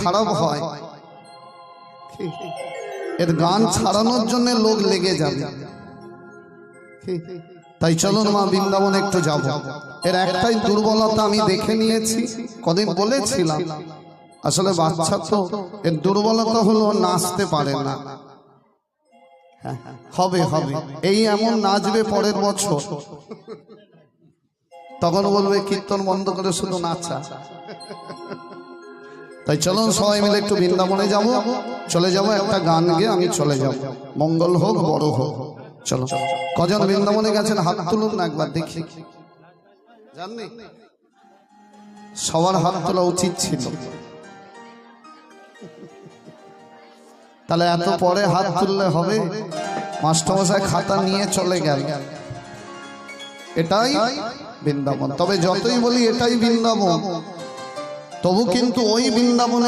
খারাপ হয় এর গান ছাড়ানোর জন্য লোক লেগে যাবে। তাই চলুন মা বৃন্দাবনে একটু যাব। এর একটাই দুর্বলতা আমি দেখে নিয়েছি, কদিন বলেছিলাম আসলে বাচ্চা তো, এর দুর্বলতা হলো নাচতে পারে না। হবে হবে এই এমন নাচবে পরের বছর, তখন বলবে কীর্তন বন্ধ করে শুধু নাচা। তাই চলুন সবাই মিলে একটু বৃন্দাবনে যাব, চলে যাব একটা গান গেয়ে আমি চলে যাব, মঙ্গল হোক বড় হোক। চলো, কজন বৃন্দাবনে গেছেন হাত তুলুন না একবার দেখি। জাননি সবার হাত তোলা উচিত ছিল, তাহলে এত পরে হাত তুললে হবে? মাস্টারমশাই খাতা নিয়ে চলে গেল। এটাই বৃন্দাবন। তবে যতই বলি এটাই বৃন্দাবন, তবু কিন্তু ওই বৃন্দাবনে